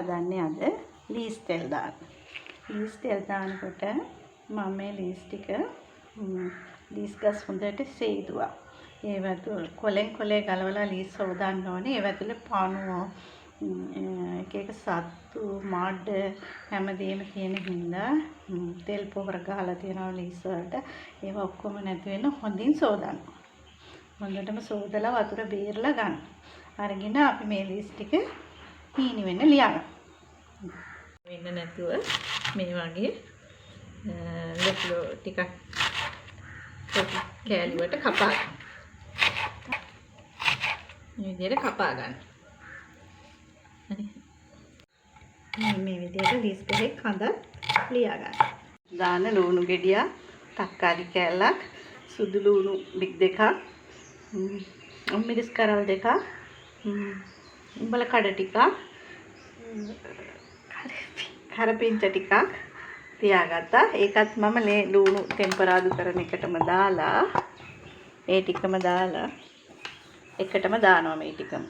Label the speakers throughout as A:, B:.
A: හදන්නේ අද ලීස් තෙල් දාන්න. ලීස් තෙල් දානකොට මම මේ ලීස් ටික ලීස් ගස් හොඳට සේදුවා. ඒවත් කොලෙන් කොලේ ගලවලා ලීස් හොදන්න ඕනේ. ඒවත් පානුව එක එක සත්තු මාඩ හැමදේම තියෙන හින්දා තෙල් පොහොර ගහලා තියෙනවා ලීස් වලට. ඒව ඔක්කොම නැති වෙන හොඳින් සෝදන්න. හොඳටම සෝදලා වතුර බේරලා ගන්න. අරගෙන අපි මේ ලීස් ටික හීනි වෙන්න ලියනවා. වෙන්න නැතුව මේ වගේ ලොකු ටිකක් කෑලි වලට කපා ගන්න. මේ විදිහට කපා ගන්න. හරි. මේ විදිහට ලීස් එකේ කඳ ලියා ගන්න. දාන ලුණු ගෙඩියක්, තක්කාලි කෑල්ලක්, සුදු ලුණු බික් දෙකක්, මිරිස් කරල් දෙකක්, උඹල කඩ ටිකක්, කරපිංච ටිකක් තියාගත්තා. ඒකත් මම ලුණු ටෙම්පරාදු කරන එකටම දාලා ඒ ටිකම දාලා එකටම දානවා මේ ටිකම.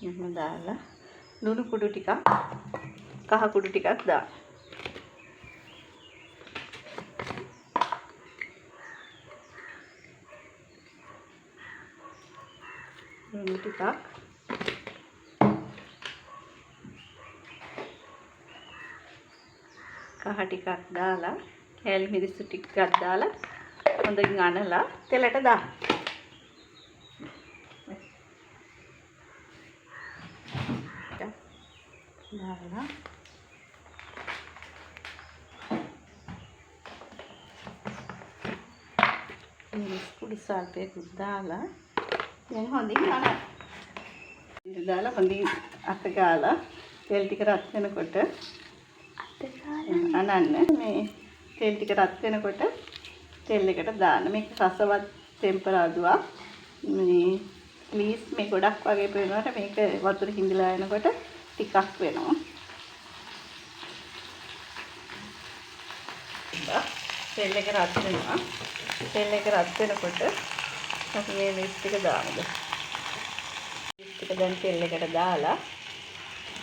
A: එහෙම දාලා ලුණු කුඩු ටිකක්, කහ කුඩු ටිකක් දාන්න. ලුණු ටිකක් කහ ටිකක් දාලා කෑලි මිරිස් ටිකක් දාලා හොඳින් අනලා තෙලට දාන්න. දාලා මිරිස් කුඩු සල්පයක් දාලා දැන් හොඳින් අනන්න. දාලා හොඳින් අත ගාලා තෙල් ටික රත් වෙනකොට අනන්න. මේ තෙල් ටික රත් වෙනකොට තෙල් එකට දාන්න. මේක රසවත් ටෙම්පරාදුවක්. මේ ලීස් මේ ගොඩක් වගේ පේනකොට මේක වතුර හිඳලා යනකොට ටිකක් වෙනවා. තෙල් එක රත් වෙනවා. තෙල් එක රත් වෙනකොට අපි මේ ලීස් ටික දාමු. ලීස් ටික දැන් තෙල් එකට දාලා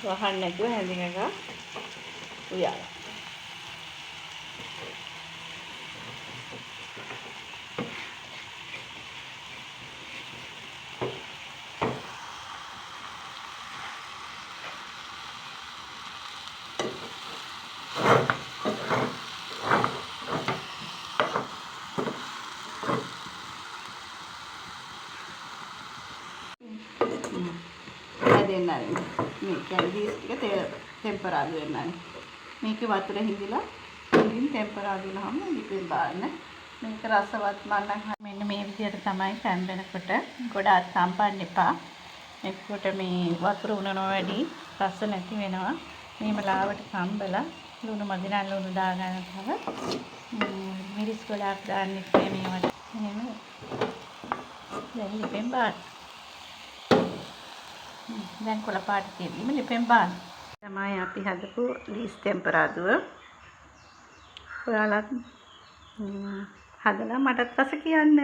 A: වහන්න නැතුව හැඳින් එක උයාලා. දෙන්නානේ මේ කැලීස් ටික ටෙම්පරාදු වෙනවානේ. මේකේ වතුර හිඳිලා හොඳින් ටෙම්පරාදු වුණාම ලිපෙන් බාන්න. මේක රසවත් මන්නම් මෙන්න මේ විදිහට තමයි තැම්බෙනකොට ගොඩාක් තම්පන්න එපා. එතකොට මේ වතුර උනනවා වැඩි රස නැති වෙනවා. මේම ලාවට තම්බලා ලුණු මදි නම් ලුණු දාගන්නකව මිරිස් ගොඩාක් දාන්න ඉන්නේ මේවට. එහෙම දැන් ලිපෙන් බාන්න. දැන් කොළ පාට තියෙන්නේ ලිපෙන් බාන්න. තමයි අපි හදපු ලීස් ටෙම්පරාදුව. ඔයාලත් හදලා මටත් රස කියන්න.